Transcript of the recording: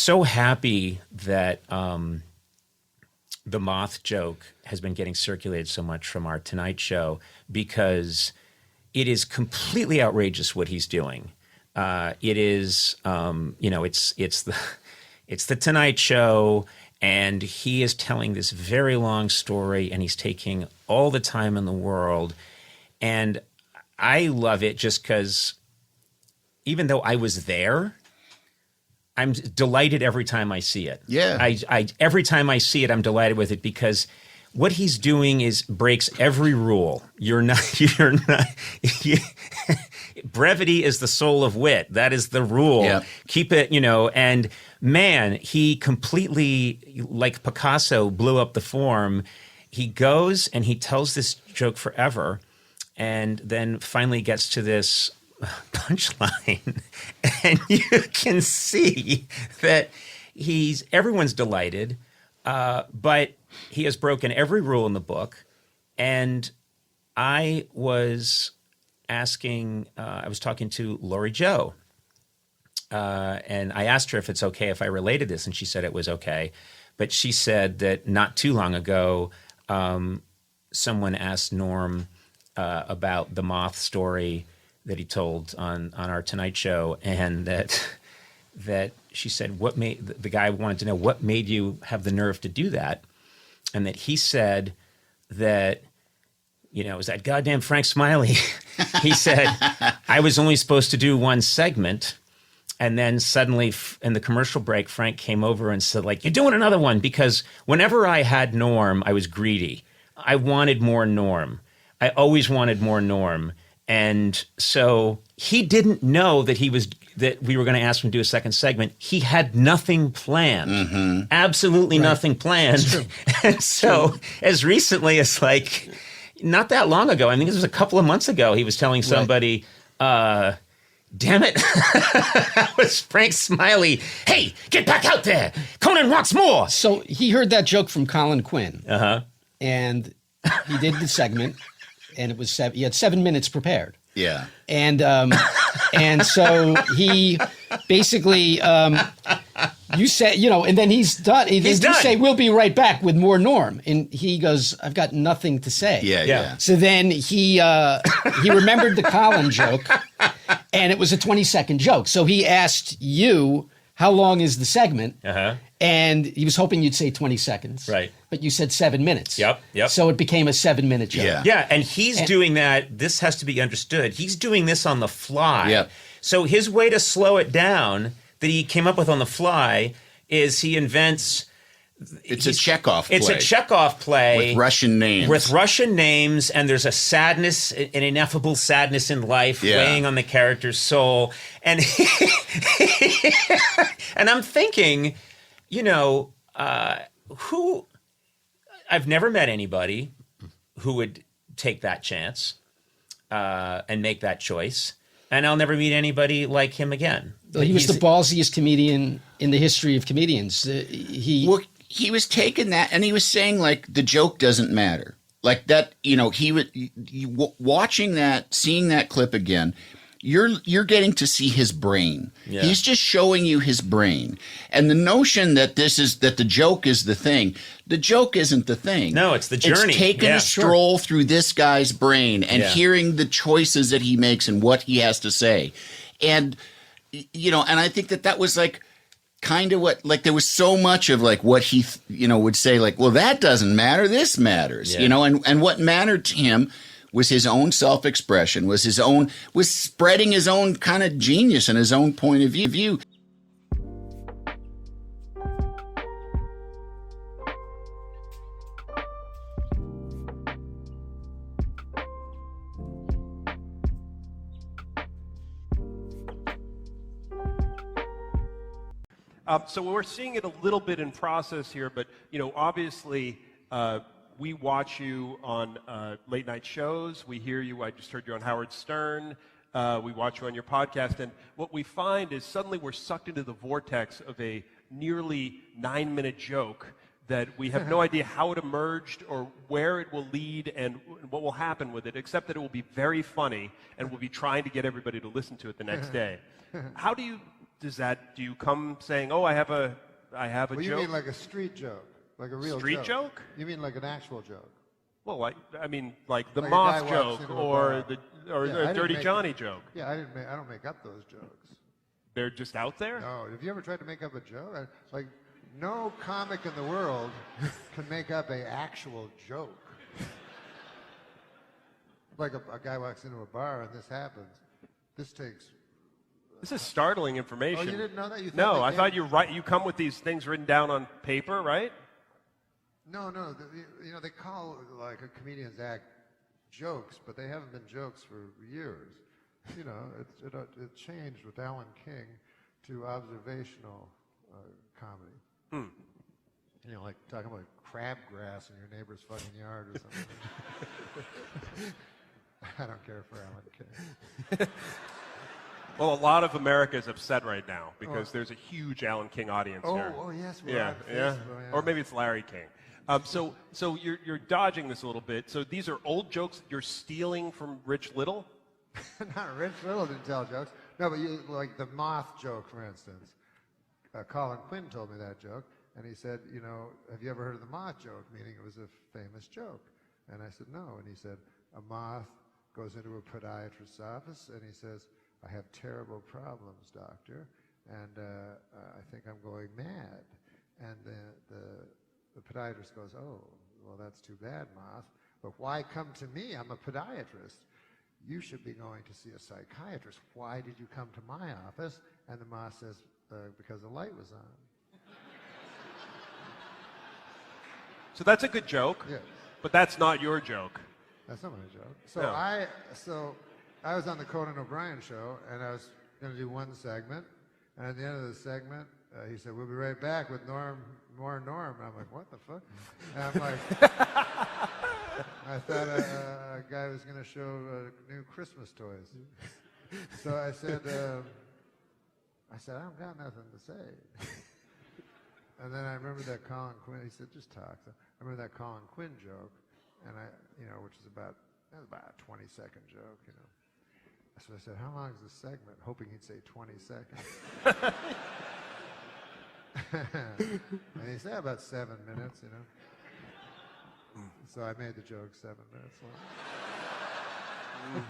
so happy that the Moth joke has been getting circulated so much from our Tonight Show, because it is completely outrageous what he's doing. It is, it's the Tonight Show, and he is telling this very long story, and he's taking all the time in the world. And I love it just because even though I was there, I'm delighted every time I see it. Yeah. I every time I see it, I'm delighted with it, because what he's doing breaks every rule. Brevity is the soul of wit. That is the rule. Yeah. Keep it, and man, he completely, like Picasso, blew up the form. He goes and he tells this joke forever, and then finally gets to this punchline, and you can see that everyone's delighted, but he has broken every rule in the book. And I was talking to Lori Joe, and I asked her if it's okay if I related this, and she said it was okay. But she said that not too long ago, someone asked Norm about the Moth story that he told on our Tonight Show, and that she said, the guy wanted to know what made you have the nerve to do that, and that he said that, it was that goddamn Frank Smiley. He said, I was only supposed to do one segment, and then suddenly in the commercial break, Frank came over and said, like, you're doing another one, because whenever I had Norm, I was greedy. I wanted more Norm. I always wanted more Norm. And so he didn't know that we were going to ask him to do a second segment. He had nothing planned, absolutely nothing planned. And so as recently as like not that long ago, I think this was a couple of months ago, he was telling somebody, damn it, that was Frank Smiley. Hey, get back out there. Conan wants more. So he heard that joke from Colin Quinn. And he did the segment. And it was he had 7 minutes prepared. Yeah. And so he basically, you say, and then he's done. He's done. You say, we'll be right back with more Norm. And he goes, I've got nothing to say. Yeah. So then he remembered the Colin joke, and it was a 20-second joke. So he asked you, how long is the segment? And he was hoping you'd say 20 seconds. Right. But you said 7 minutes. Yep. So it became a 7-minute joke. Yeah, and he's doing that. This has to be understood. He's doing this on the fly. Yep. So his way to slow it down that he came up with on the fly is he invents... It's a Chekhov play. It's a Chekhov play. With Russian names. And there's a sadness, an ineffable sadness in life weighing on the character's soul. And, and I'm thinking, who... I've never met anybody who would take that chance and make that choice. And I'll never meet anybody like him again. Well, he was the ballsiest comedian in the history of comedians. He was taking that, and he was saying, like, the joke doesn't matter. Like that, he would watching that, seeing that clip again. You're getting to see his brain. Yeah. He's just showing you his brain. And the notion that the joke is the thing, the joke isn't the thing. No, it's the journey. It's taking a stroll through this guy's brain and hearing the choices that he makes and what he has to say. And, and I think that was like kind of what, like, there was so much of like what he, would say, like, well, that doesn't matter. This matters, and what mattered to him was his own self-expression, was spreading his own kind of genius and his own point of view. So we're seeing it a little bit in process here, but obviously we watch you on late night shows. We hear you. I just heard you on Howard Stern. We watch you on your podcast, and what we find is suddenly we're sucked into the vortex of a nearly 9-minute joke that we have no idea how it emerged or where it will lead and what will happen with it, except that it will be very funny and we'll be trying to get everybody to listen to it the next day. How do you do you come saying, "Oh, I have a Well, joke"? you mean like a street joke, like a real Street joke? You mean like an actual joke? Well, I mean, like the Like a Moth guy walks joke into a or bar. or Yeah, I the didn't Dirty make- Johnny joke. Yeah, I don't make up those jokes. They're just out there. No, have you ever tried to make up a joke? Like, no comic in the world can make up a actual joke. Like a guy walks into a bar and this happens. This takes. This is startling information. Oh, you didn't know that? You thought No, they I came- thought you come with these things written down on paper, right? No. You know, they call like a comedian's act jokes, but they haven't been jokes for years. You know, it changed with Alan King to observational comedy. You know, like talking about crabgrass in your neighbor's fucking yard or something. I don't care for Alan King. Well, a lot of America is upset right now because there's a huge Alan King audience here. Oh yes, we're Yeah, on yeah. Facebook, yeah. Or maybe it's Larry King. So you're dodging this a little bit. So these are old jokes that you're stealing from Rich Little? Not Rich Little didn't tell jokes. No, but you, like the Moth joke, for instance. Colin Quinn told me that joke, and he said, you know, have you ever heard of the Moth joke? Meaning it was a famous joke. And I said, no. And he said, a moth goes into a podiatrist's office, and he says, I have terrible problems, doctor, and I think I'm going mad. And the podiatrist goes, oh, well, that's too bad, Moth. But why come to me? I'm a podiatrist. You should be going to see a psychiatrist. Why did you come to my office? And the Moth says, because the light was on. So that's a good joke, Yes. but that's not your joke. That's not my joke. So No. I was on the Conan O'Brien show, and I was going to do one segment, and at the end of the segment, he said, "We'll be right back with more Norm." And I'm like, "What the fuck?" And I'm like, I thought a guy was going to show new Christmas toys. So I said, I don't got nothing to say. And then I remember that Colin Quinn. He said, "Just talk." So I remember that Colin Quinn joke, and which is about a 20-second joke, you know. So I said, "How long is this segment?" Hoping he'd say 20 seconds. And he said about 7 minutes, you know. So I made the joke 7 minutes long.